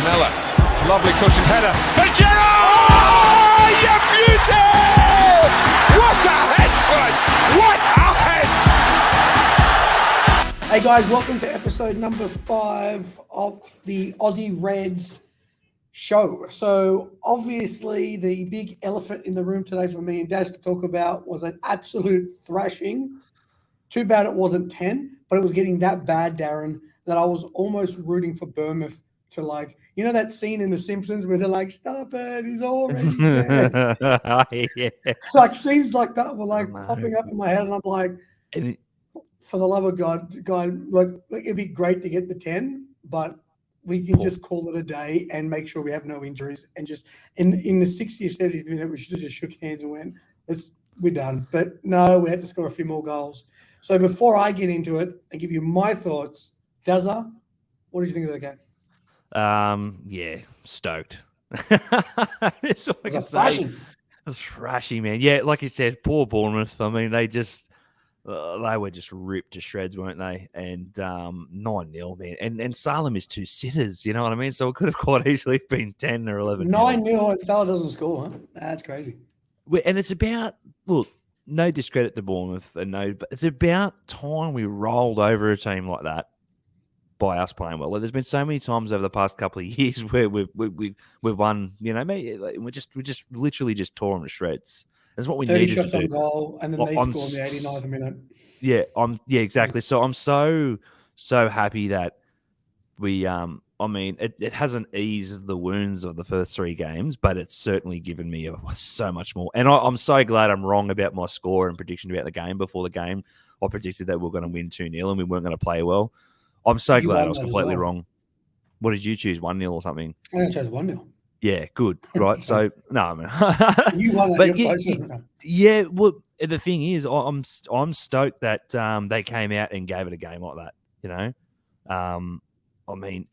Miller, lovely cushion header. For Gerrard! Oh, you beauty! What a head, son! What a head! Hey guys, welcome to episode number 5 of the Aussie Reds show. So obviously the big elephant in the room today for me and Daz to talk about was an absolute thrashing. Too bad it wasn't 10, but it was getting that bad, Darren, that I was almost rooting for Bournemouth to, like, you know that scene in The Simpsons where they're like, stop it, he's already dead. Yeah. Like scenes like that were like popping up in my head, and I'm like, for the love of God, guy, like it'd be great to get the 10, but we can just call it a day and make sure we have no injuries. And just in the 60th, 70th minute, we should have just shook hands and went, we're done. But no, we had to score a few more goals. So before I get into it and give you my thoughts, Dazza, what did you think of the game? Yeah, stoked. That's all I can say. Thrashing, man. Yeah, like you said, poor Bournemouth. I mean, they were just ripped to shreds, weren't they? And 9-0, man. And Salem is 2 sitters, you know what I mean? So it could have quite easily been 10 or 11. 9-0 and Salem doesn't score, huh? That's crazy. And it's about, look, no discredit to Bournemouth, but it's about time we rolled over a team like that by us playing well. Like, there's been so many times over the past couple of years where we've won, you know, maybe we just literally just tore them to shreds. That's what we needed to do. 30 shots on goal, and then they scored in the 89th minute. Yeah, exactly. So I'm so happy that we I mean, it hasn't eased the wounds of the first 3 games, but it's certainly given me so much more. And I'm so glad I'm wrong about my score and prediction about the game. Before the game, I predicted that we were going to win 2-0 and we weren't going to play well. I'm so glad I was completely wrong. What did you choose, 1-0 or something? I chose 1-0. Yeah, good. Right. So no, I mean, you won that. Yeah. Well, the thing is, I'm stoked that they came out and gave it a game like that. You know, I mean,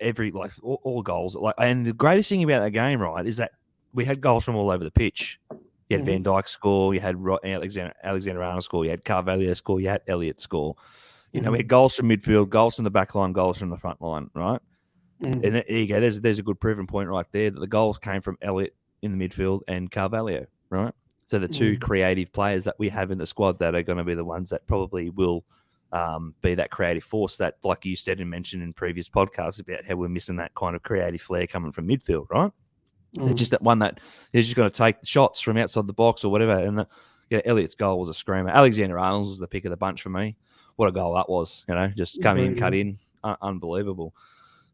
all goals. And the greatest thing about that game, right, is that we had goals from all over the pitch. You had Van Dijk score, you had Alexander-Arnold score, you had Carvalho score, you had Elliott score. You know, we had goals from midfield, goals from the back line, goals from the front line, right? And there you go. There's a good proven point right there that the goals came from Elliott in the midfield and Carvalho, right? So the 2 creative players that we have in the squad that are going to be the ones that probably will be that creative force that, like you said and mentioned in previous podcasts about how we're missing that kind of creative flair coming from midfield, right? It's just that one that is just going to take shots from outside the box or whatever. And Elliott's goal was a screamer. Alexander-Arnold was the pick of the bunch for me. What a goal that was, you know, just come in, cut in, unbelievable.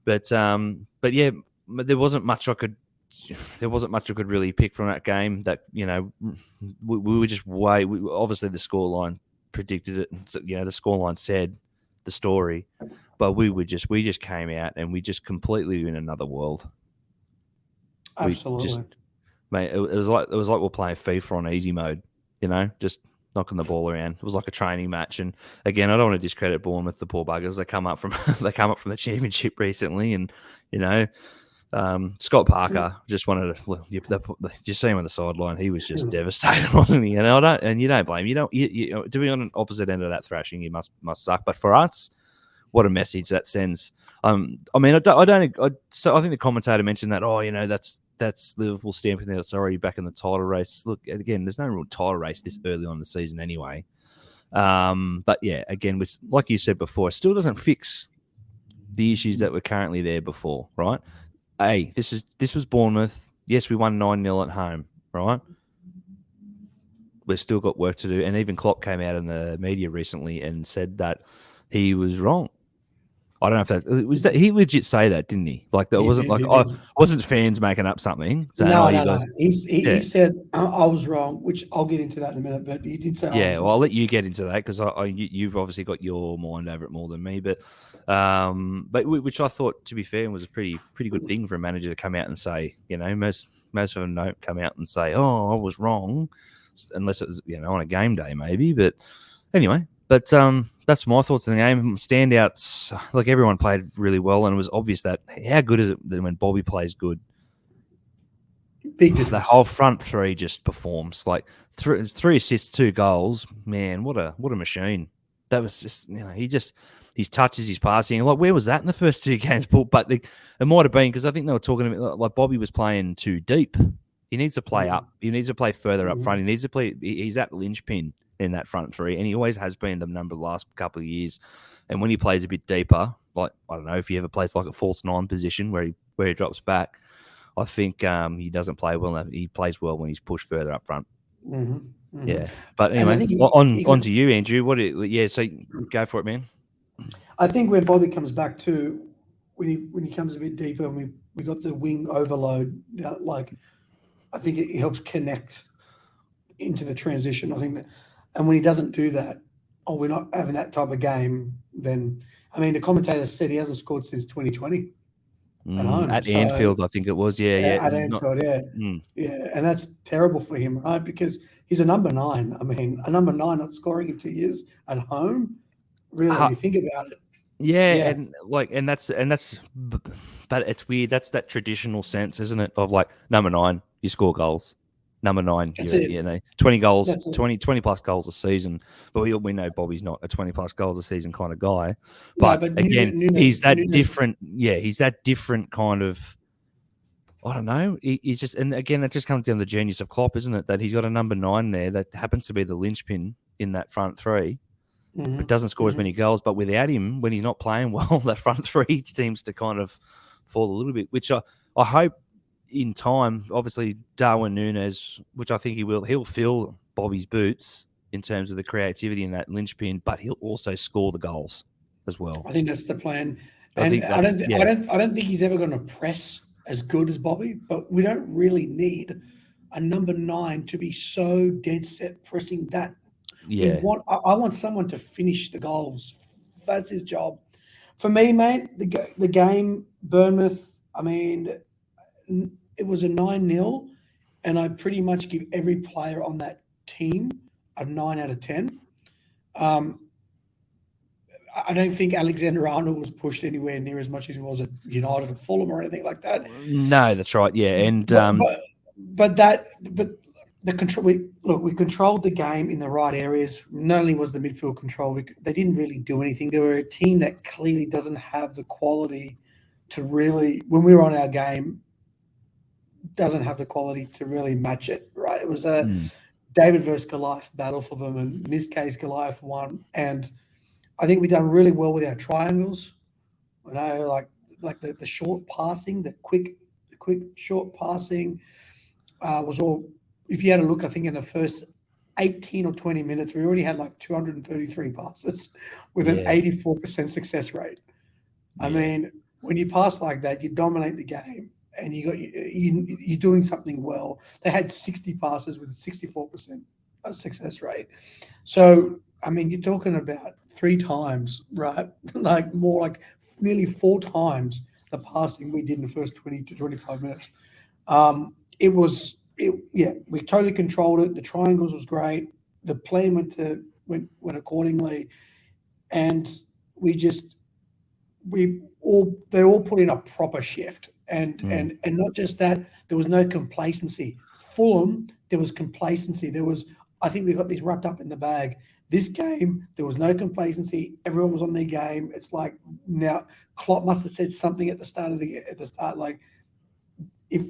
But yeah, there wasn't much I could really pick from that game. That, you know, we were just obviously the scoreline predicted it. You know, the scoreline said the story, but we just came out and we just completely in another world. Absolutely, mate. It was like we're playing FIFA on easy mode. You know, just knocking the ball around. It was like a training match. And again, I don't want to discredit Bournemouth, the poor buggers. They come up from the championship recently, and you know, Scott Parker just wanted to. Just see him on the sideline. He was just devastated, wasn't he? And you don't blame him. You to be on an opposite end of that thrashing, you must suck. But for us, what a message that sends. I mean, I think the commentator mentioned that. Oh, you know, that's Liverpool stamping that it's already back in the title race. Look, again, there's no real title race this early on in the season anyway. But yeah, again, like you said before, it still doesn't fix the issues that were currently there before, right? Hey, this was Bournemouth. Yes, we won 9-0 at home, right? We've still got work to do. And even Klopp came out in the media recently and said that he was wrong. I don't know if that he legit say that, didn't he? Like that wasn't fans making up something. Saying, no. He said I was wrong, which I'll get into that in a minute. But he did say, yeah. Well, I'll let you get into that because you've obviously got your mind over it more than me. But which I thought, to be fair, was a pretty good thing for a manager to come out and say. You know, most of them don't come out and say, "Oh, I was wrong," unless it was, you know, on a game day maybe. But anyway. But that's my thoughts on the game. Standouts, like everyone played really well, and it was obvious that how good is it that when Bobby plays good? Big difference. The whole front 3 just performs. Like 3 assists, 2 goals. Man, what a machine. That was just, you know, his touches, his passing. Like, where was that in the first 2 games? But It might have been because I think they were talking about like Bobby was playing too deep. He needs to play up. He needs to play further up front. He needs to play. He's at linchpin in that front three, and he always has been the number the last couple of years. And when he plays a bit deeper, like I don't know if he ever plays like a false nine position where he drops back, I think he doesn't play well enough. He plays well when he's pushed further up front. Yeah, but anyway, on to you, Andrew. So go for it, man. I think when Bobby comes back too, when he comes a bit deeper, and we got the wing overload, like I think it helps connect into the transition. I think that, and when he doesn't do that, or we're not having that type of game, then I mean the commentator said he hasn't scored since 2020 at home at Anfield. I think it was. Yeah. At Anfield, yeah, and that's terrible for him, right? Because he's a number 9. I mean, a number 9 not scoring in 2 years at home. Really, when you think about it. Yeah, and that's but it's weird. That's that traditional sense, isn't it? Of like number 9, you score goals. Number 9, 20 goals, 20 plus goals a season. But we know Bobby's not a 20 plus goals a season kind of guy. But again, he's that different. Yeah, he's that different kind of. I don't know. He's just, and again, it just comes down to the genius of Klopp, isn't it? That he's got a number 9 there that happens to be the linchpin in that front three. But doesn't score as many goals. But without him, when he's not playing well, that front three seems to kind of fall a little bit, which I hope in time, obviously Darwin Núñez, which I think he'll fill Bobby's boots in terms of the creativity in that linchpin, but he'll also score the goals as well. I think that's the plan. And I don't think he's ever going to press as good as Bobby, but we don't really need a number 9 to be so dead set pressing that. Yeah, I want someone to finish the goals. That's his job. For me, mate, the game, Bournemouth, I mean, it was a 9-0, and I pretty much give every player on that team a 9 out of 10. I don't think Alexander-Arnold was pushed anywhere near as much as he was at United or Fulham or anything like that. No, that's right. Yeah, and the control. We controlled the game in the right areas. Not only was the midfield control, they didn't really do anything. They were a team that clearly doesn't have the quality to really, when we were on our game, doesn't have the quality to really match it. Right? It was a David versus Goliath battle for them, and in this case, Goliath won. And I think we've done really well with our triangles. You know, like the short passing, the quick short passing was all. If you had a look, I think in the first 18 or 20 minutes, we already had like 233 passes with an 84% success rate. I mean, when you pass like that, you dominate the game, and you're doing something well. They had 60 passes with a 64% success rate. So, I mean, you're talking about 3 times, right? Like more like nearly 4 times the passing we did in the first 20 to 25 minutes. We totally controlled it. The triangles was great. The plan went accordingly, and they all put in a proper shift, and not just that, there was no complacency. Fulham, there was complacency. I think we got these wrapped up in the bag. This game, there was no complacency. Everyone was on their game. It's like now Klopp must have said something at the start, like if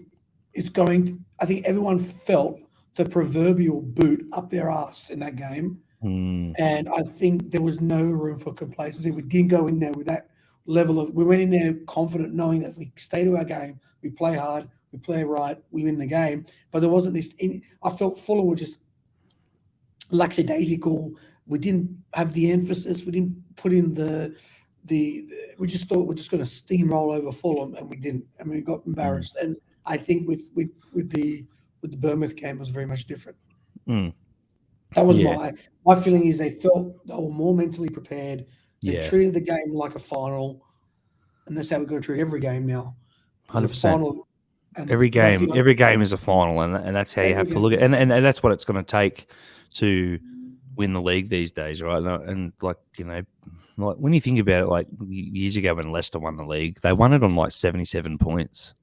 it's going to, I think everyone felt the proverbial boot up their ass in that game. And I think there was no room for complacency. We didn't go in there with that level of, we went in there confident knowing that if we stay to our game, we play hard, we play right, we win the game. But there wasn't this, I felt Fulham were just lackadaisical. We didn't have the emphasis. We didn't put in we just thought we're just going to steamroll over Fulham, and we didn't. I mean, we got embarrassed. And I think with the Bournemouth game was very much different. That was my feeling. Is they felt they were more mentally prepared. They treated the game like a final, and that's how we're going to treat every game now. 100%. Every game is a final, and that's how you have to look at it. And that's what it's going to take to win the league these days, right? And like when you think about it, like years ago when Leicester won the league, they won it on like 77 points.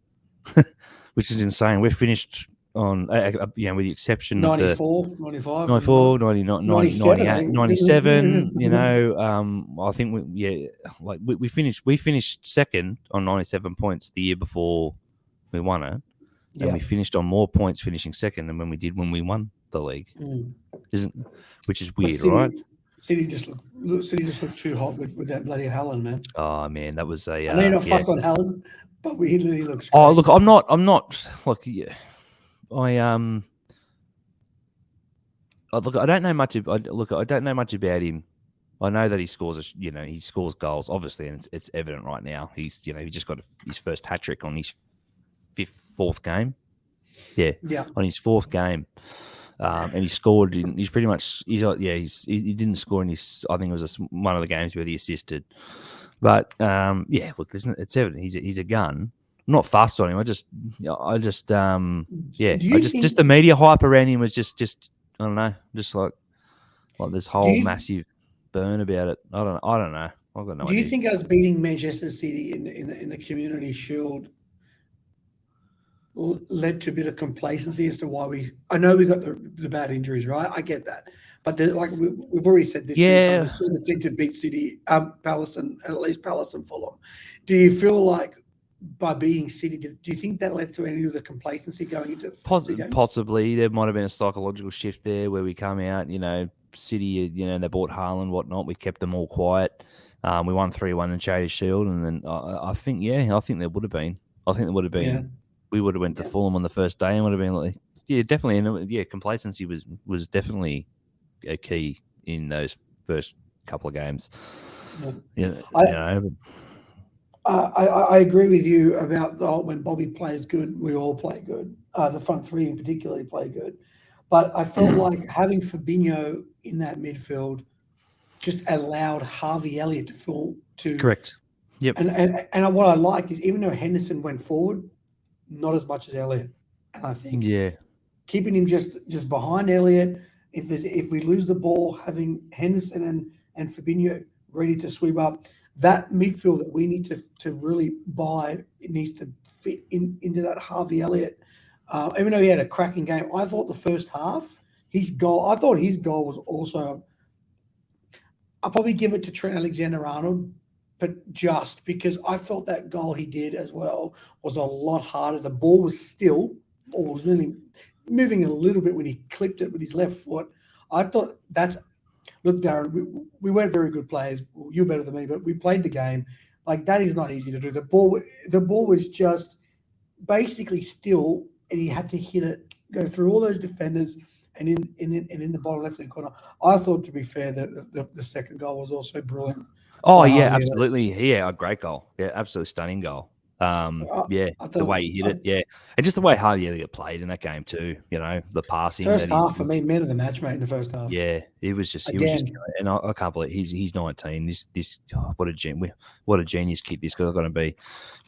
Which is insane. We finished with the exception of 94, 95, 94, 99, 97, I 98, think. 97. I think we finished second on 97 points the year before we won it, and we finished on more points finishing second than when we won the league. Which is weird, right? City just looked too hot with that bloody Haaland, man. Oh man, that was a. I know you're not fussed on Haaland, but he looks. Oh look, I'm not. Look, yeah, I don't know much. I don't know much about him. I know that he scores. He scores goals, obviously, and it's evident right now. He just got his first hat trick on his fourth game. Yeah, on his fourth game. And he scored. He's pretty much. He didn't score in his. I think it was one of the games where he assisted. But look, it's evident he's a gun. I'm not fast on him. just the media hype around him was just I don't know, just like this whole massive burn about it. I don't know. I've got no idea. Do you think us beating Manchester City in the Community Shield led to a bit of complacency as to why I know we got the bad injuries, right? I get that, but like we've already said this. Yeah, we saw the team to beat City, Palace, and at least Palace and Fulham. Do you feel like by beating City, do you think that led to any of the complacency going into the first 2 games? Possibly, there might have been a psychological shift there where we come out, City, they bought Haaland, whatnot. We kept them all quiet. We won 3-1 in Charity Shield, and then I think there would have been. Yeah. We would have went to Fulham on the first day and would have been like, definitely. And complacency was definitely a key in those first couple of games. I agree with you about when Bobby plays good, we all play good. The front three in particularly play good. But I felt like having Fabinho in that midfield just allowed Harvey Elliott to correct. Yep. And what I like is even though Henderson went forward, not as much as Elliott. And I think keeping him just behind Elliott, if we lose the ball, having Henderson and Fabinho ready to sweep up, that midfield that we need to really buy, it needs to fit into that Harvey Elliott. Even though he had a cracking game, I thought the first half, his goal was also, I'll probably give it to Trent Alexander-Arnold, but just because I felt that goal he did as well was a lot harder. The ball was still, or was really moving a little bit when he clipped it with his left foot. I thought look, Darren, we weren't very good players. You're better than me, but we played the game. Like, that is not easy to do. The ball was just basically still, and he had to hit it, go through all those defenders, and in the bottom left-hand corner. I thought, to be fair, that the second goal was also brilliant. Oh, yeah, absolutely. Yeah, a great goal. Yeah, absolutely stunning goal. The way he hit it, and just the way Harvey Elliott played in that game too. The passing. First half for me, man of the match, mate. In the first half, he was just, and I can't believe he's 19. What a genius kid this guy's going to be.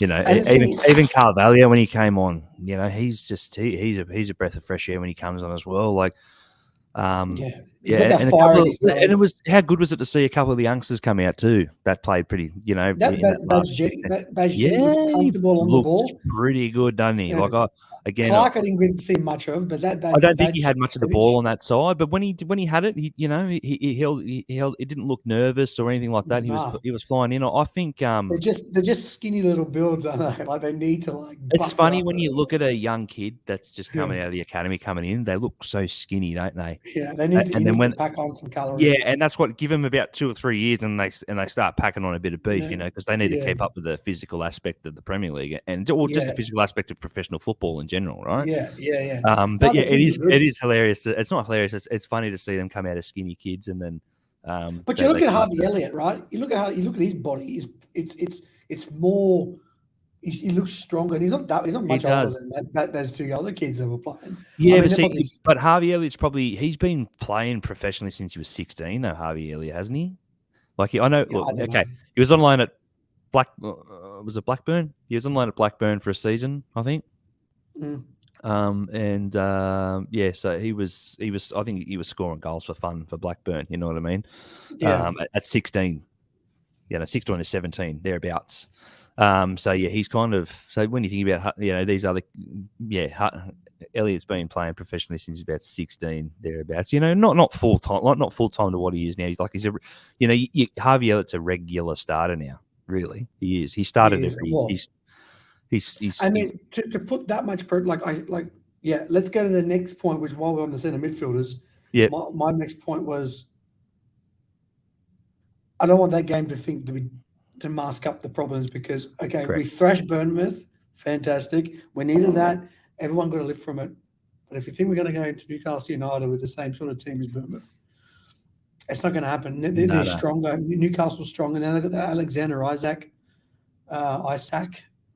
Even Carvalho when he came on, he's just he's a breath of fresh air when he comes on as well. Like, and it was, how good was it to see a couple of the youngsters come out too that played pretty, Badge looks comfortable on the ball. Pretty good, doesn't he? Yeah. Like I didn't see much of, but that Badge, I don't think he had much of the ball on that side. But when he had it, he held. It didn't look nervous or anything like that. He was flying in. I think they're just skinny little builds, aren't they? Like, they need to like. It's funny when you look at a young kid that's just coming out of the academy coming in. They look so skinny, don't they? Yeah, they need to pack on some calories. Yeah, and that's what, give them about 2 or 3 years, and they start packing on a bit of beef, because they need to keep up with the physical aspect of the Premier League and just the physical aspect of professional football in general, right? Yeah. It is hilarious. It's not hilarious. It's funny to see them come out as skinny kids, and then. But you look at Harvey Elliott, right? You look at his body. It's more. He looks stronger, and he's not much older than those two other kids that were playing. Yeah, but Harvey Elliott's he's been playing professionally since he was 16, though. Harvey Elliott, hasn't he? Like, I know. He was on loan at was it Blackburn? He was on loan at Blackburn for a season, I think. So he was. I think he was scoring goals for fun for Blackburn. You know what I mean? Yeah. At 16, 16 to 17 thereabouts. He's kind of, so when you think about these other Elliot's been playing professionally since he's about 16 thereabouts. Not full time, not full time to what he is now. Harvey Elliott's a regular starter now. Really, he is. He started I mean, to put that much let's go to the next point, which while we're on the centre midfielders, my next point was I don't want that game to mask up the problems because we thrashed Bournemouth, fantastic. We needed that. Everyone got to live from it. But if you think we're going to go into Newcastle United with the same sort of team as Bournemouth, it's not going to happen. They're stronger. Newcastle's stronger now. They've got the Alexander Isaac.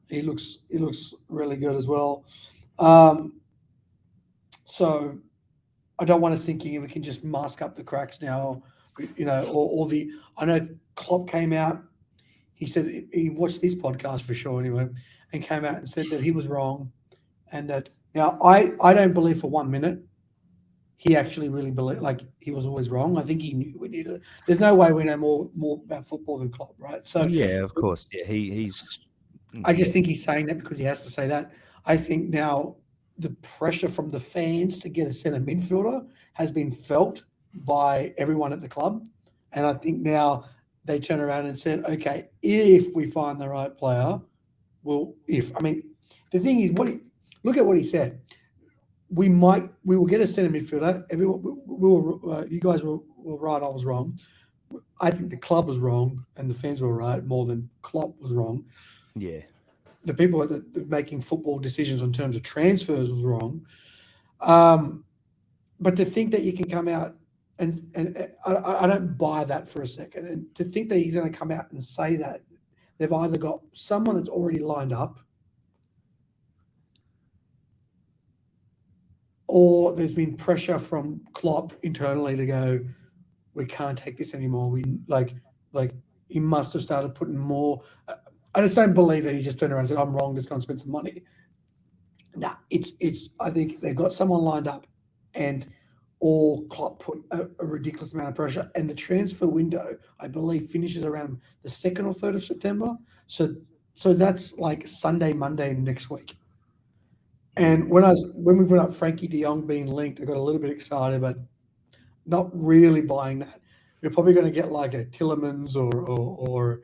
He looks really good as well. So I don't want us thinking we can just mask up the cracks now, I know Klopp came out. He said he watched this podcast for sure anyway, and came out and said that he was wrong, and that now I don't believe for 1 minute he actually really believed he was always wrong. I think he knew we needed. There's no way we know more about football than Klopp, right? So yeah, of course, yeah, he's. I just think he's saying that because he has to say that. I think now the pressure from the fans to get a centre midfielder has been felt by everyone at the club. And I think now they turn around and said, okay, if we find the right player, the thing is, look at what he said. We will get a centre midfielder. You guys were right, I was wrong. I think the club was wrong and the fans were right more than Klopp was wrong. Yeah. The people that are making football decisions in terms of transfers was wrong. But to think that you can come out and I don't buy that for a second. And to think that he's going to come out and say that, they've either got someone that's already lined up or there's been pressure from Klopp internally to go, we can't take this anymore. We he must have started putting more. I just don't believe that he just turned around and said, I'm wrong, just go and spend some money. Nah, I think they've got someone lined up or Klopp put a ridiculous amount of pressure. And the transfer window, I believe, finishes around the 2nd or 3rd of September. So that's like Sunday, Monday next week. And when we put up Frankie de Jong being linked, I got a little bit excited, but not really buying that. We're probably going to get like a Tillemans or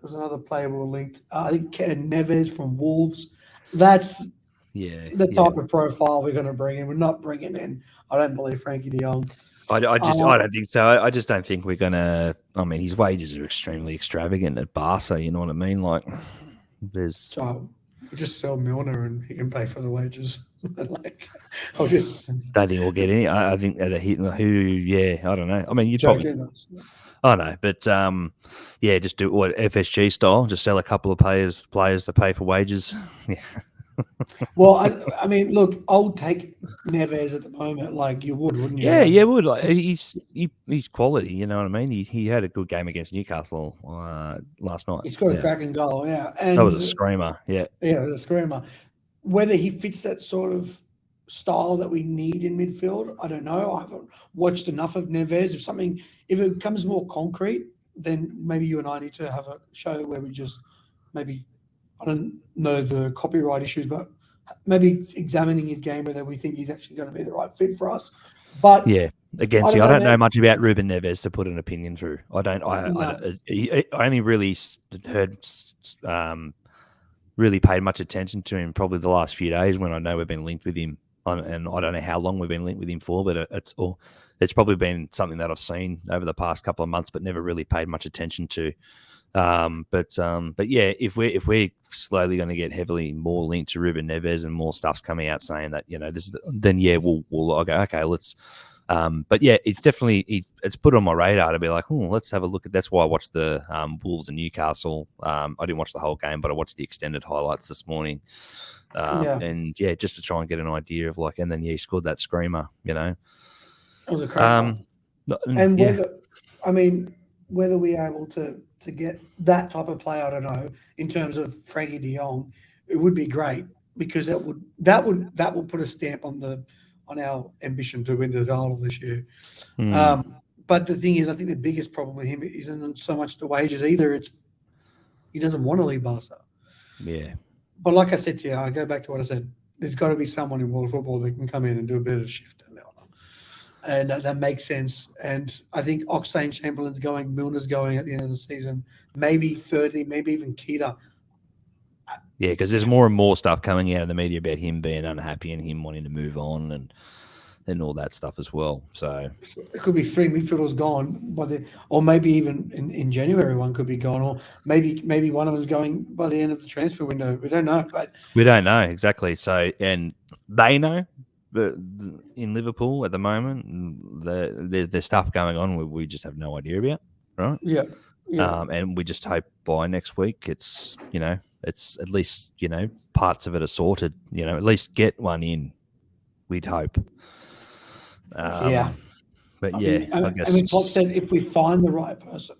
there's another player we were linked. I think Neves from Wolves. That's the type of profile we're going to bring in. We're not bringing in, I don't believe, Frankie de Jong. I don't think so. I just don't think we're going to. I mean, his wages are extremely extravagant at Barca. You know what I mean? So we'll just sell Milner and he can pay for the wages. I'll just. Don't think we'll get any. I think at a hit I don't know. I mean, you probably. I know, but just do what FSG style. Just sell a couple of players to pay for wages. Yeah. Well, I mean, look, I'll take Neves at the moment, like you would, wouldn't you? Yeah, would. He's quality. You know what I mean? He had a good game against Newcastle last night. He's got a cracking goal, and that was a screamer. Yeah, it was a screamer. Whether he fits that sort of style that we need in midfield, I don't know. I haven't watched enough of Neves. If it becomes more concrete, then maybe you and I need to have a show where we just maybe. I don't know the copyright issues, but maybe examining his game whether we think he's actually going to be the right fit for us. But I don't know much about Ruben Neves to put an opinion through. I only really heard, really paid much attention to him probably the last few days when I know we've been linked with him, and I don't know how long we've been linked with him for, but it's probably been something that I've seen over the past couple of months, but never really paid much attention to. But yeah, if we're slowly going to get heavily more linked to Ruben Neves and more stuff's coming out saying that we'll go okay, let's. But yeah, it's definitely it's put on my radar to be like, let's have a look at. That's why I watched the Wolves and Newcastle. I didn't watch the whole game, but I watched the extended highlights this morning. And just to try and get an idea of and then he scored that screamer. You know, it was a crack. And whether we're able to get that type of player, I don't know. In terms of Frankie de Jong, it would be great because that would put a stamp on our ambition to win the title this year. But the thing is, I think the biggest problem with him isn't so much the wages either. It's he doesn't want to leave Barca. Yeah. But like I said to you, I go back to what I said. there's got to be someone in world football that can come in and do a bit of shift. And that makes sense. And I think Oxlade-Chamberlain's going, Milner's going at the end of the season. Maybe 30, maybe even Keita. Yeah, because there's more and more stuff coming out of the media about him being unhappy and him wanting to move on and all that stuff as well. So it could be 3 midfielders gone or maybe even in January one could be gone, or maybe one of them's going by the end of the transfer window. We don't know, but we don't know exactly. So and they know. But in Liverpool at the moment, there's stuff going on we just have no idea about, right? Yeah. And we just hope by next week it's at least parts of it are sorted. At least get one in. We'd hope. But yeah, I guess. Klopp said if we find the right person.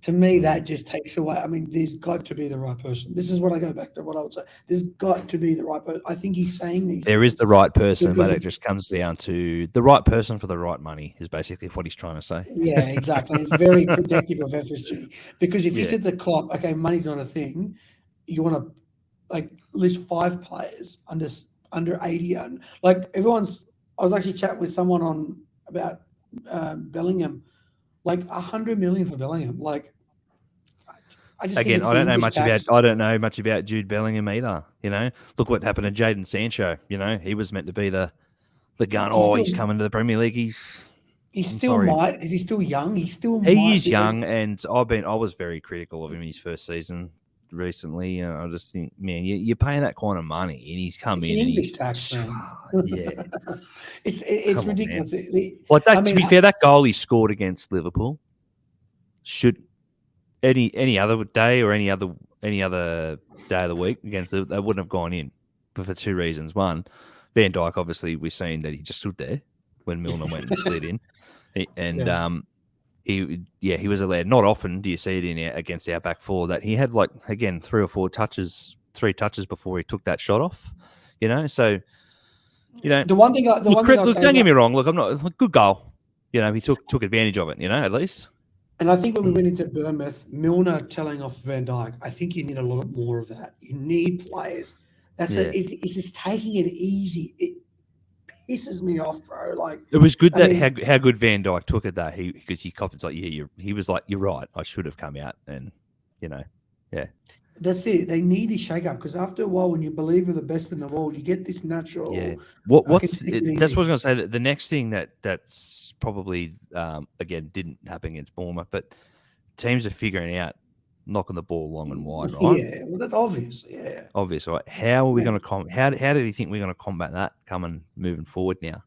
To me, that just takes away. I mean, there's got to be the right person. This is what I go back to what I would say. There's got to be the right person. I think he's saying these. There is the right person, but it just comes down to the right person for the right money is basically what he's trying to say. Yeah, exactly. It's very protective of FSG. Because if you said to Klopp, okay, money's not a thing, you want to list 5 players under 80. And I was actually chatting with someone about Bellingham. 100 million for Bellingham. I don't know much about Jude Bellingham either. Look what happened to Jadon Sancho. He was meant to be the gun. He's coming to the Premier League. He still might because he's still young. He is young, and I was very critical of him in his first season recently. I just think, man, you're paying that kind of money, and he's come in. English tax, man. Yeah, it's ridiculous. To be fair, that goal he scored against Liverpool should any other day or any other day of the week against they wouldn't have gone in, but for 2 reasons. One, Van Dijk, obviously, we've seen that he just stood there when Milner went and slid in, and he was allowed. Not often do you see it against our back four that he had 3 touches before he took that shot off. So the one thing. Don't get me wrong. Look, I'm not good goal. He took advantage of it. At least. And I think when we went into Bournemouth, Milner telling off Van Dijk, I think you need a lot more of that. You need players. It's just taking it easy. It pisses me off, bro. It was good how good Van Dijk took it that because he copped it. He was like, you're right. I should have come out and yeah. That's it. They need a shake-up because after a while, when you believe you're the best in the world, you get this natural. Yeah. That's what I was going to say. That the next thing that's probably again didn't happen against Bournemouth, but teams are figuring out knocking the ball long and wide, right? Yeah. Well, that's obvious. Yeah. Obvious, right? How are we going to how do you think we're going to combat that moving forward now?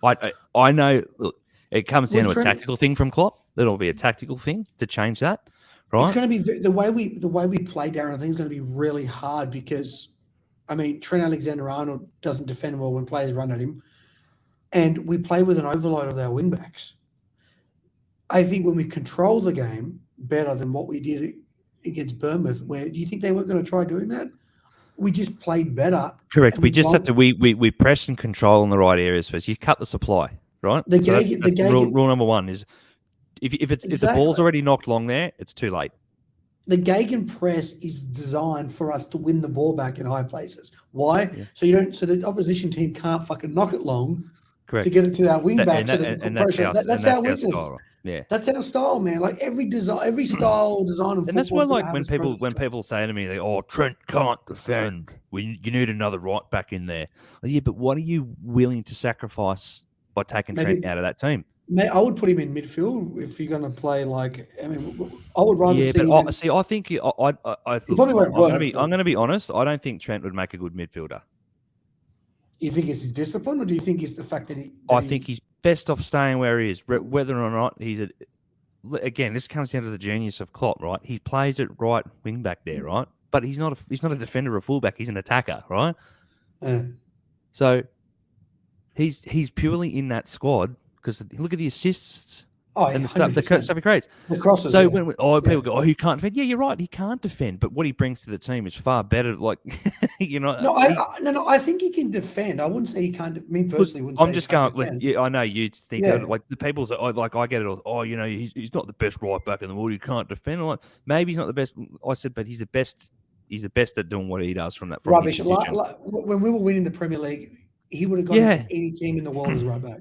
I know. Look, it comes down to a tactical thing from Klopp. It'll be a tactical thing to change that. Right. It's going to be the way we play, Darren. I think is going to be really hard because, Trent Alexander-Arnold doesn't defend well when players run at him, and we play with an overload of our wing backs. I think when we control the game better than what we did against Bournemouth, do you think they weren't going to try doing that? We just played better. Correct. We just have to we press and control in the right areas first. You cut the supply, right? That's rule number 1 is. If the ball's already knocked long there, it's too late. The Gegenpress is designed for us to win the ball back in high places. Why? Yeah. So the opposition team can't fucking knock it long. Correct. To get it to our wing back. That's our weakness. Style. Yeah, that's our style, man. Every style design of football. And that's why, when people say to me, Trent can't defend. You need another right back in there. Yeah, but what are you willing to sacrifice by taking Trent out of that team? I would put him in midfield if you're going to play I would rather see. Yeah, but I think I'm going to be honest. I don't think Trent would make a good midfielder. You think it's his discipline, or do you think it's the fact that I think he's best off staying where he is, whether or not again, this comes down to the genius of Klopp, right? He plays at right wing back there, right? But he's not a defender or fullback. He's an attacker, right? So he's purely in that squad. Because look at the assists and the stuff he creates. So when people go, he can't defend. Yeah, you're right. He can't defend, but what he brings to the team is far better. I think he can defend. I wouldn't say he can't. Me personally, wouldn't. I'm just going. I know you think the people's I get it all. He's not the best right back in the world. He can't defend. Maybe he's not the best. I said, but he's the best the best at doing what he does from that. From Rubbish. his position. When we were winning the Premier League, he would have gone into any team in the world as right back.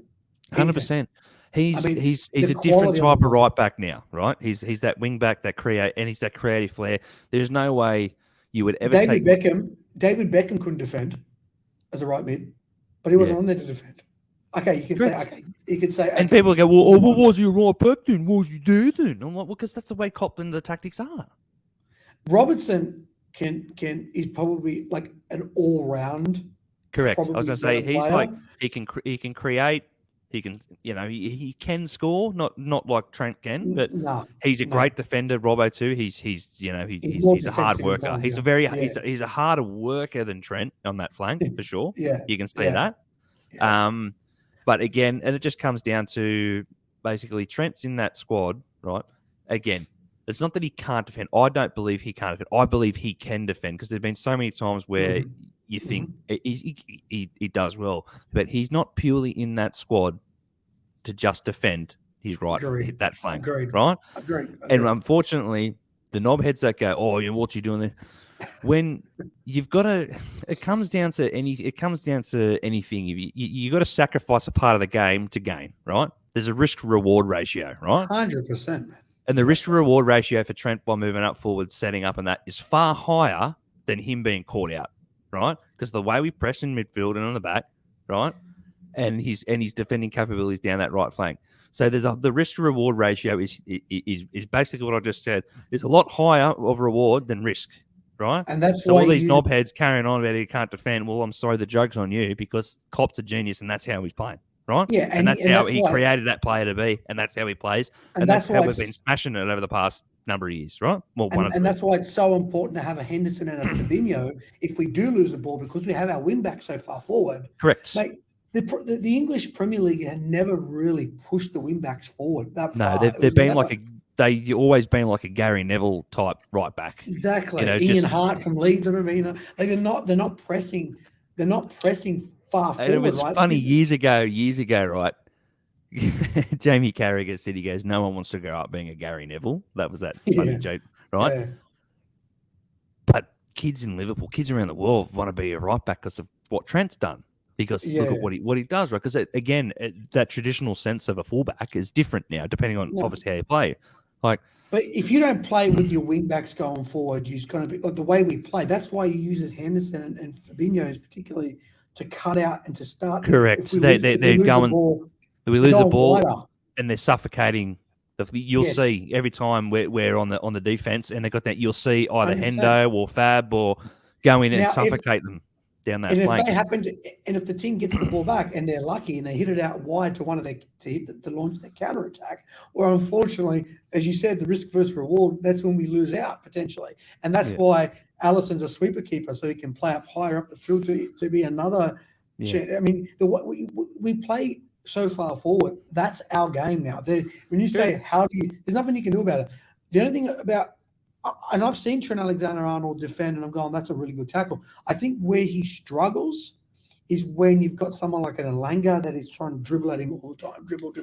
100%. He's a different type of right back now, right? He's that wing back that he's that creative flair. There's no way you would ever David Beckham couldn't defend as a right mid, but he wasn't on there to defend. Okay, you can say. And people go, well, what was he a right back then? What was he there then? I'm like, well, because that's the way Copland the tactics are. Robertson is probably like an all round. Correct. I was going to say he's player. Like he can create. He can, he can score, not like Trent can, but he's a great defender. Robbo too. He's a hard worker. He's a harder worker than Trent on that flank for sure. You can see that. Yeah. But again, and it just comes down to basically Trent's in that squad, right? Again, it's not that he can't defend. I don't believe he can't defend. I believe he can defend because there's been so many times where you think he does well, but he's not purely in that squad to just defend his hit that flank, right? Agreed. And unfortunately, the knobheads that go, "Oh, what's you doing there?" When you've got to, it comes down to anything. You got to sacrifice a part of the game to gain, right? There's a risk-reward ratio, right? 100%, man. And the risk-reward ratio for Trent by moving up forward, setting up, and that is far higher than him being caught out, right? Because the way we press in midfield and on the back, right, and his defending capabilities down that right flank. So there's the risk-reward ratio is basically what I just said. Is a lot higher of reward than risk. Right, and that's so why all these knobheads carrying on about he can't defend. Well, I'm sorry, the joke's on you because Klopp's a genius, and that's how he's playing, right? Yeah, and that's how he created that player to be, and that's how he plays, and that's how we've been smashing it over the past number of years, right? Well, and that's why it's so important to have a Henderson and a Fabinho if we do lose the ball because we have our wing back so far forward. Correct. Mate, the English Premier League had never really pushed the wing backs forward that far. No, they've been like they've always been like a Gary Neville type right back. Exactly. Ian Hart from Leeds. I mean, they're not pressing far forward. And it was funny years ago, right? Jamie Carragher said, he goes, no one wants to grow up being a Gary Neville. That was that funny joke, right? Yeah. But kids in Liverpool, kids around the world want to be a right back because of what Trent's done. Because look at what he does, right? Because again, that traditional sense of a fullback is different now, depending on obviously how you play. But if you don't play with your wing backs going forward, you're going to be like the way we play. That's why you use Henderson and Fabinho particularly to cut out and to start. Correct. We lose the ball and they're suffocating. You'll see every time we're on the defense, and they've got that. You'll see either 100%. Hendo or Fab or go in and suffocate them down that flank. If the team gets the ball back and they're lucky and they hit it out wide to to launch their counter attack, or unfortunately, as you said, the risk versus reward, that's when we lose out potentially, and that's why Allison's a sweeper keeper, so he can play up higher up the field to be another. Yeah. I mean, we play so far forward. That's our game now. When you say there's nothing you can do about it. The only thing about and I've seen Trent Alexander-Arnold defend, and I'm going, that's a really good tackle. I think where he struggles is when you've got someone like an Elanga that is trying to dribble at him all the time, dribble.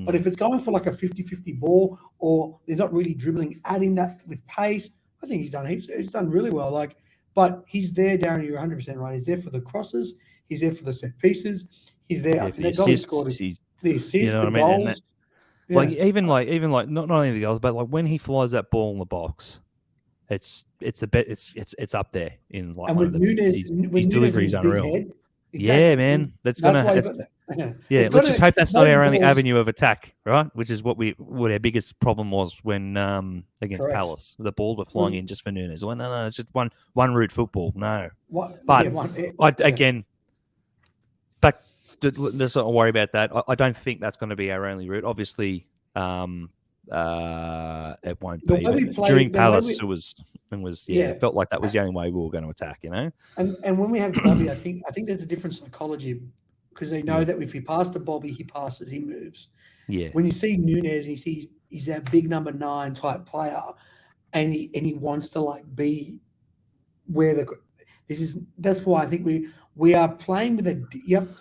But if it's going for like a 50-50 ball, or they're not really dribbling at him that with pace, I think he's done really well. But he's there, Darren, you're 100% right. He's there for the crosses. He's there for the set pieces. He's there. The assists, the assists, the goals. Even not only the goals, but like when he flies that ball in the box, it's up there in like. And with Nunes, his delivery is unreal. Exactly. Yeah, man, let's just hope that's not our only avenue of attack, right? Which is what our biggest problem was when against Palace. The balls were flying in just for Nunes. Well, no, it's just one route football. No, again, back. Let's not worry about that. I don't think that's going to be our only route. Obviously, it won't be. During Palace, it felt like that was the only way we were going to attack. And when we have Bobby, I think there's a different psychology because they know that if he passes to Bobby, he passes, he moves. Yeah. When you see Nunes, he's that big number 9 type player, and he wants to be where that's why I think we are playing with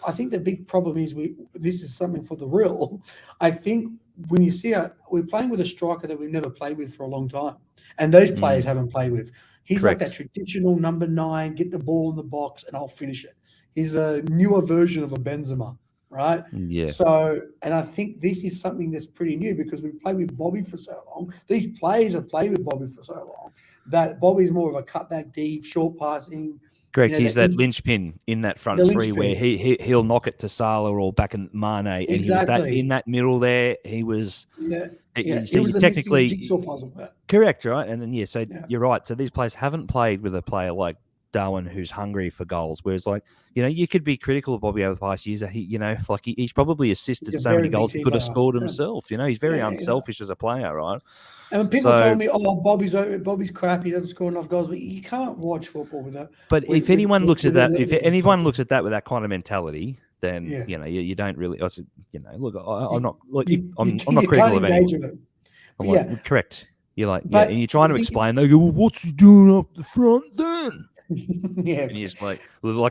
I think the big problem is this is something for the real. I think when you see we're playing with a striker that we've never played with for a long time, and those players haven't played with. He's Correct. like that traditional number 9, get the ball in the box and I'll finish it. He's a newer version of a Benzema, right? Yeah. So, and I think this is something that's pretty new because we've played with Bobby for so long. These players have played with Bobby for so long that Bobby's more of a cutback deep, short passing. Correct. He's that linchpin in that front three where he'll knock it to Salah or back in Mane, and he was that in that middle there. He was it was technically jigsaw puzzle. Correct, right? And then you're right. So these players haven't played with a player like Darwin who's hungry for goals. Whereas, like, you could be critical of Bobby over the past years. He's probably assisted so many goals he could have scored himself. He's very unselfish as a player, right? And when people tell me, "Oh, Bobby's crap, he doesn't score enough goals," but you can't watch football with that. But if anyone looks at that, if anyone looks at that with that kind of mentality, then you don't really. Look, I'm not. Look, I'm not critical of anyone. Correct. You're like, and you're trying to explain. They go, "Well, what's he doing up the front then?" And you're just like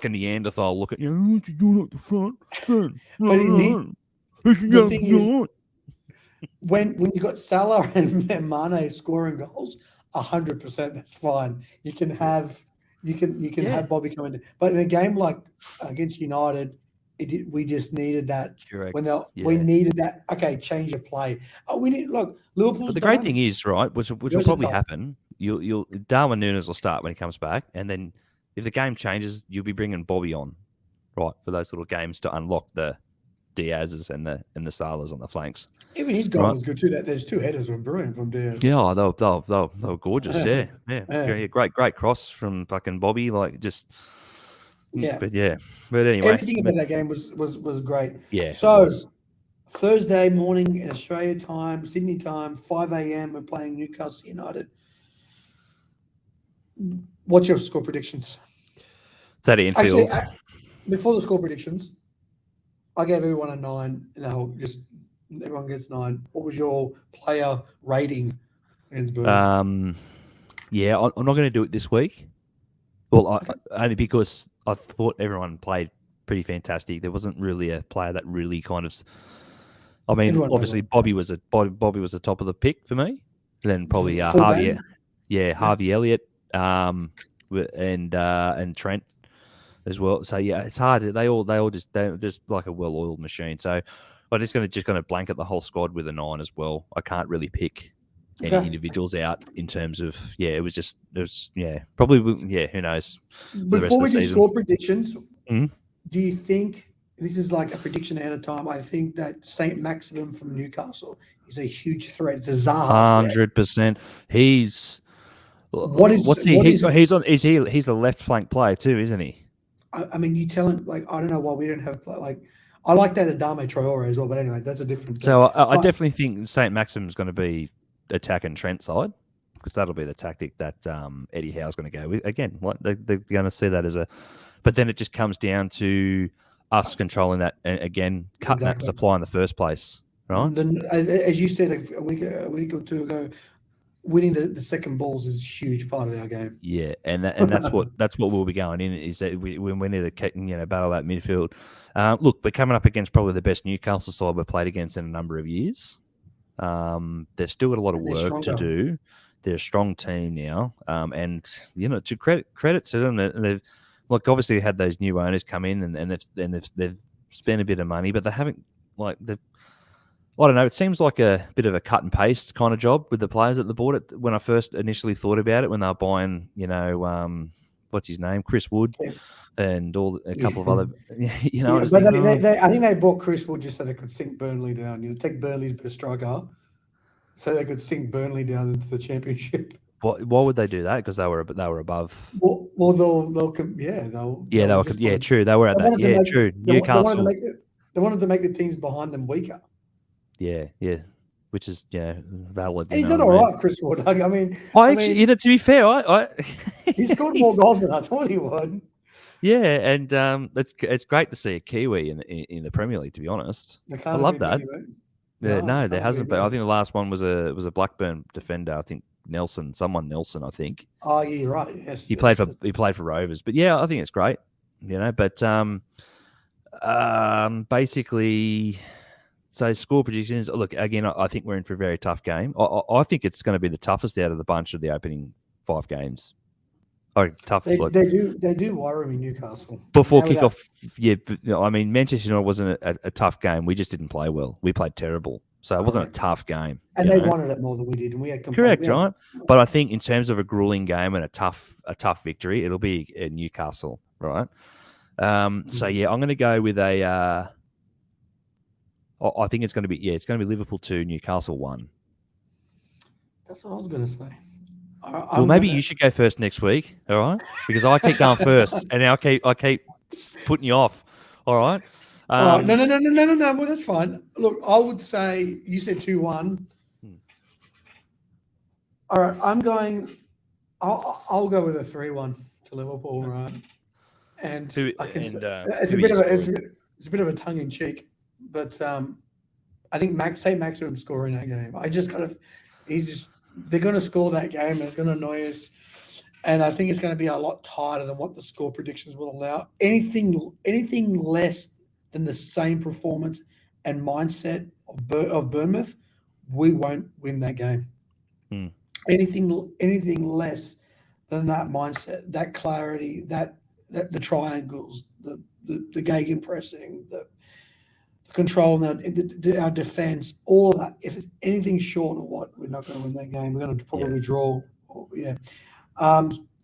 a Neanderthal looking. What's he doing up the front then? But the thing is, when you got Salah and Mane scoring goals, 100%, that's fine. You can have Bobby come in, but in a game like against United, we just needed that. Correct. We needed that. Okay, change your play. We need Liverpool. But the great thing is, right, which will probably happen. You'll Darwin Núñez will start when he comes back, and then if the game changes, you'll be bringing Bobby on, right, for those little games to unlock the Diaz's and the Salahs on the flanks. Even his goal was good too. That there's 2 headers were brilliant from Diaz. Yeah, they were gorgeous. Yeah. Great cross from fucking Bobby. Like just. Yeah. But anyway, everything about that game was great. Yeah. So Thursday morning in Australia time, Sydney time, 5 a.m. We're playing Newcastle United. What's your score predictions? It's at Anfield. Actually, before the score predictions, I gave everyone a 9. Everyone gets 9. What was your player rating against Spurs? I'm not going to do it this week. Well, only because I thought everyone played pretty fantastic. There wasn't really a player that really kind of. I mean, obviously Bobby was the top of the pick for me. Then probably Harvey, Harvey Elliott, and Trent as well. So it's hard. They're just like a well-oiled machine. So I'm just going to blanket the whole squad with a 9 as well. I can't really pick any individuals out in terms of probably who knows. Before we do score predictions, do you think this is like a prediction ahead of time? I think that Saint Maximin from Newcastle is a huge threat. It's a Zaha 100%. He's he's the left flank player too, isn't he? I mean, you tell him, like, I don't know why we don't have, like, I like that Adama Traore as well, but anyway, that's a different thing. So I definitely think Saint Maximin's going to be attacking Trent side, because that'll be the tactic that Eddie Howe's going to go with. Again, they're going to see that as a... But then it just comes down to us controlling that, and again, cutting that supply in the first place, right? Then, as you said a week or two ago, winning the second balls is a huge part of our game. Yeah, and that's what we'll be going in, is that we need to battle that midfield. Look, we're coming up against probably the best Newcastle side we've played against in a number of years. They've still got a lot of work to do. They're a strong team now, and to credit to them, they've obviously had those new owners come in and they've spent a bit of money, but they haven't I don't know. It seems like a bit of a cut and paste kind of job with the players that they bought it. When I first initially thought about it, when they were buying, what's his name, Chris Wood, and a couple of other, But I think they bought Chris Wood just so they could sink Burnley down. Take Burnley's best striker, so they could sink Burnley down into the championship. Why would they do that? Because they were above. Well, true. They were at that. True. Newcastle. They wanted to make the teams behind them weaker. Yeah, which is valid. And he's done all right, Chris Wood. I mean, to be fair, he scored more goals than I thought he would. Yeah, and it's great to see a Kiwi in the Premier League. To be honest, I love that. No, there hasn't been. I think the last one was a Blackburn defender. I think Nelson. I think. Oh, yeah, you're right. Yes, he played for Rovers, but yeah, I think it's great. But basically. So score predictions. Look, again, I think we're in for a very tough game. I think it's going to be the toughest out of the bunch of the opening 5 games. Oh, tough. They do worry me, Newcastle. Before kickoff, I mean, Manchester United wasn't a tough game. We just didn't play well. We played terrible. So it wasn't a tough game. And they wanted it more than we did. And we had correct, right? But I think in terms of a grueling game and a tough victory, it'll be at Newcastle, right? So, yeah, I'm going to go with I think it's going to be Liverpool 2, Newcastle 1. That's what I was going to say. Well, maybe you should go first next week, all right? Because I keep going first, and I keep putting you off, all right? No. Well, that's fine. Look, I would say you said 2-1. All right, I'll go with a 3-1 to Liverpool, right? And it's a bit of a tongue in cheek, but I think St. Maximum scoring that game. They're going to score that game, and it's going to annoy us. And I think it's going to be a lot tighter than what the score predictions will allow. Anything less than the same performance and mindset of Bournemouth, we won't win that game. Anything less than that mindset, that clarity, that the triangles, the gegenpressing, the control, our defense, all of that. If it's anything short of what, we're not going to win that game. We're going to probably draw. Yeah.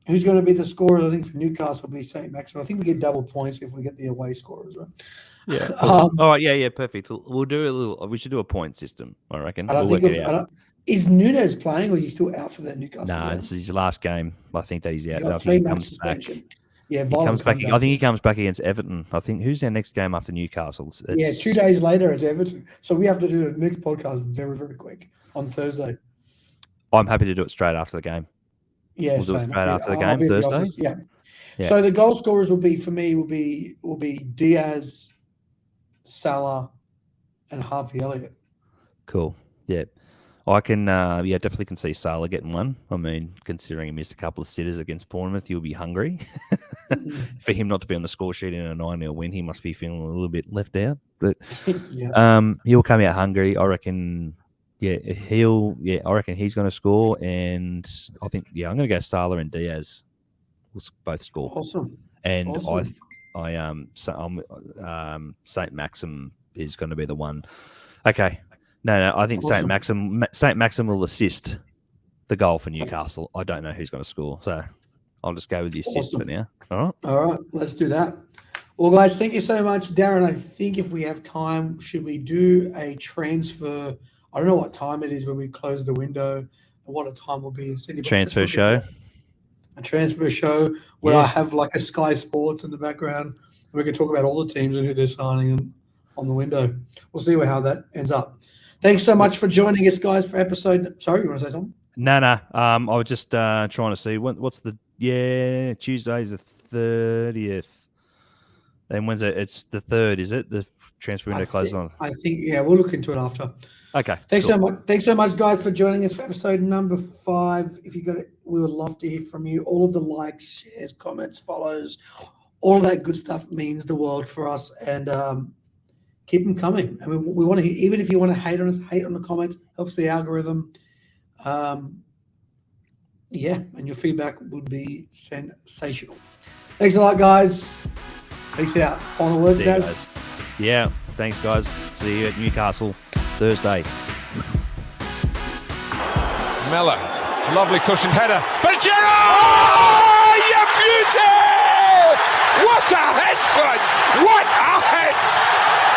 Who's going to be the scorer? I think for Newcastle will be St. Maximum. I think we get double points if we get the away scorers, right? Yeah. All right. Yeah. Perfect. We'll do we should do a point system, I reckon. We'll work it out. Is Nunes playing, or is he still out for that Newcastle? No, this is his last game. I think that he's out. I think he comes back. Yeah, he comes back. I think he comes back against Everton. I think who's our next game after Newcastle? 2 days later it's Everton. So we have to do the next podcast very, very quick on Thursday. I'm happy to do it straight after the game. Yeah, we'll do it straight after the game Thursday. Yeah. So the goal scorers will be Diaz, Salah, and Harvey Elliott. Cool. Yeah. I can, definitely can see Salah getting one. I mean, considering he missed a couple of sitters against Bournemouth, he'll be hungry. For him not to be on the score sheet in a 9-0 win, he must be feeling a little bit left out. But he'll come out hungry. I reckon. I reckon he's going to score, and I think I'm going to go Salah and Diaz. We'll both score. Awesome. And St. Maxim is going to be the one. Okay. No, I think St. Maxim will assist the goal for Newcastle. I don't know who's going to score, so I'll just go with the assist for now. All right, let's do that. Well, guys, thank you so much, Darren. I think if we have time, should we do a transfer? I don't know what time it is when we close the window, and what a time will be in Sydney. Transfer show. A transfer show where I have like a Sky Sports in the background. We can talk about all the teams and who they're signing on the window. We'll see how that ends up. Thanks so much for joining us, guys, for episode. Sorry, you want to say something? No. I was just trying to see what's the Tuesday's the 30th. And when's it? It's the 3rd, is it? The transfer window closes on. I think we'll look into it after. Okay. Thanks so much, guys, for joining us for episode number 5. If you got it, we would love to hear from you. All of the likes, shares, comments, follows, all of that good stuff means the world for us. And keep them coming. I mean, we want to hear, even if you want to hate on us, hate on the comments, helps the algorithm. And your feedback would be sensational. Thanks a lot, guys. Peace out. Final word, guys. Yeah, thanks, guys. See you at Newcastle Thursday. Mellor, lovely cushioned header. But Gerrard! You beauty! What a head, son! What a head!